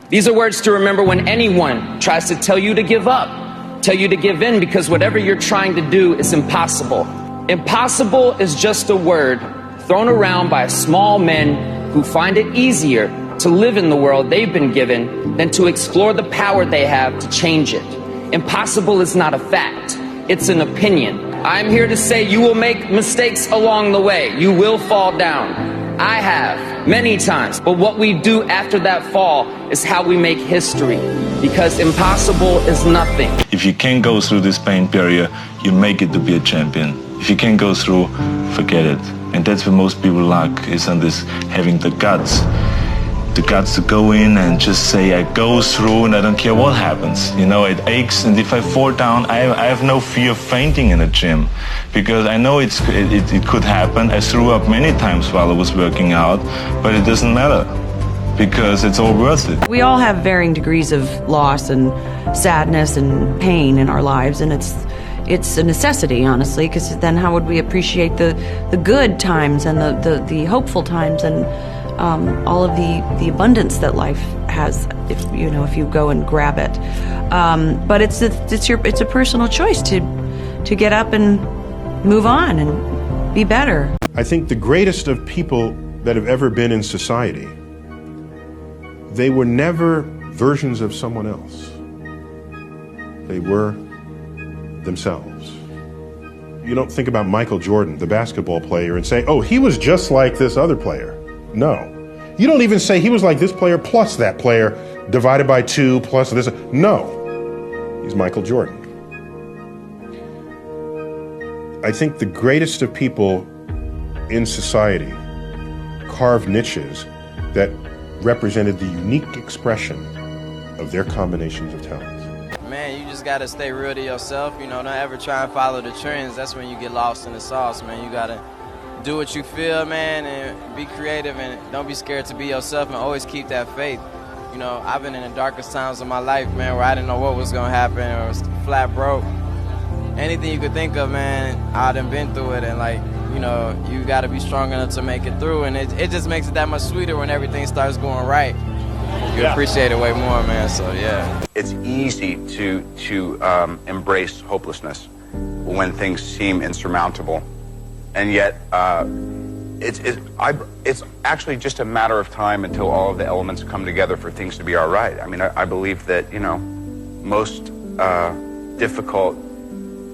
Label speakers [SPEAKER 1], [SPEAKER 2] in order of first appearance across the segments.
[SPEAKER 1] These are words to remember when anyone tries to tell you to give up, tell you to give in, because whatever you're trying to do is impossible. Impossible is just a word thrown around by small men who find it easier to live in the world they've been given than to explore the power they have to change it. Impossible is not a fact, it's an opinion. I'm here to say you will make mistakes along the way. You will fall down. I have, many times. But what we do after that fall is how we make history. Because impossible is nothing.
[SPEAKER 2] If you can't go through this pain barrier, you make it to be a champion. If you can't go through, forget it. And that's what most people lack, is on this, having the guts to go in and just say, I go through and I don't care what happens. You know, it aches, and if I fall down, I have no fear of fainting in a gym, because I know it could happen. I threw up many times while I was working out, but it doesn't matter, because it's all worth it.
[SPEAKER 3] We all have varying degrees of loss and sadness and pain in our lives, and it's a necessity, honestly, because then how would we appreciate the good times and the hopeful times and all of the abundance that life has, if you go and grab it. But it's a personal choice to get up and move on and be better.
[SPEAKER 4] I think the greatest of people that have ever been in society, they were never versions of someone else. They were themselves. You don't think about Michael Jordan, the basketball player, and say, oh, he was just like this other player. No. You don't even say he was like this player plus that player divided by 2 plus this. No. He's Michael Jordan. I think the greatest of people in society carved niches that represented the unique expression of their combinations of talents.
[SPEAKER 5] Man, you just got to stay real to yourself. Don't ever try and follow the trends. That's when you get lost in the sauce, man. You got to do what you feel, man, and be creative, and don't be scared to be yourself, and always keep that faith. I've been in the darkest times of my life, man, where I didn't know what was going to happen, or was flat broke. Anything you could think of, man, I done been through it, and you got to be strong enough to make it through, and it just makes it that much sweeter when everything starts going right. You appreciate it way more, man, so yeah.
[SPEAKER 6] It's easy to embrace hopelessness when things seem insurmountable. And yet, it's actually just a matter of time until all of the elements come together for things to be all right. I mean, I believe that, most difficult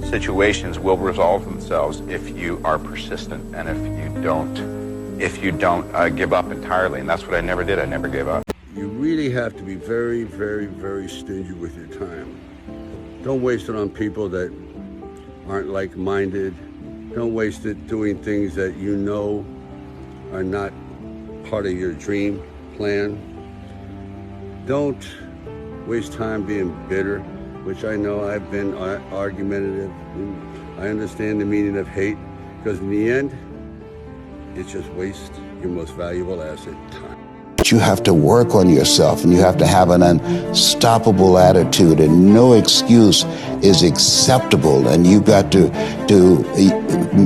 [SPEAKER 6] situations will resolve themselves if you are persistent and if you don't give up entirely. And that's what I never did. I never gave up.
[SPEAKER 7] You really have to be very, very, very stingy with your time. Don't waste it on people that aren't like-minded. Don't waste it doing things that you know are not part of your dream plan. Don't waste time being bitter, which I know I've been argumentative. I understand the meaning of hate, because in the end, it just wastes your most valuable asset, time.
[SPEAKER 8] You have to work on yourself, and you have to have an unstoppable attitude, and no excuse is acceptable, and you've got to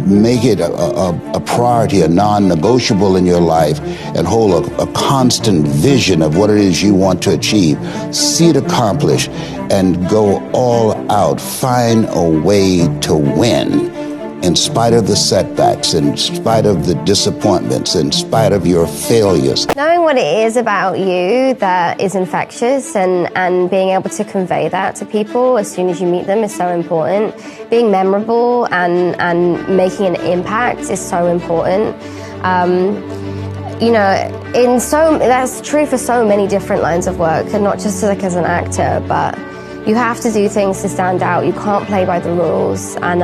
[SPEAKER 8] make it a priority, a non-negotiable in your life, and hold a constant vision of what it is you want to achieve. See it accomplished and go all out. Find a way to win. In spite of the setbacks, in spite of the disappointments, in spite of your failures.
[SPEAKER 9] Knowing what it is about you that is infectious and being able to convey that to people as soon as you meet them is so important. Being memorable and making an impact is so important. That's true for so many different lines of work, and not just as an actor, but you have to do things to stand out. You can't play by the rules, and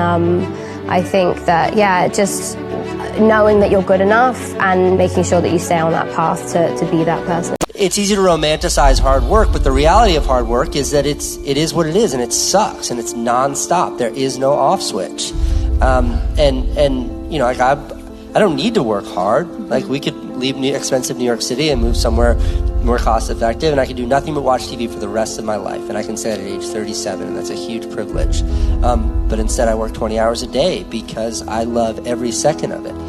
[SPEAKER 9] I think that, just knowing that you're good enough and making sure that you stay on that path to be that person.
[SPEAKER 10] It's easy to romanticize hard work, but the reality of hard work is that it is what it is, and it sucks, and it's nonstop. There is no off switch. I don't need to work hard. Like, we could leave expensive New York City and move somewhere more cost effective, and I can do nothing but watch TV for the rest of my life, and I can say that at age 37, and that's a huge privilege. But instead I work 20 hours a day because I love every second of it.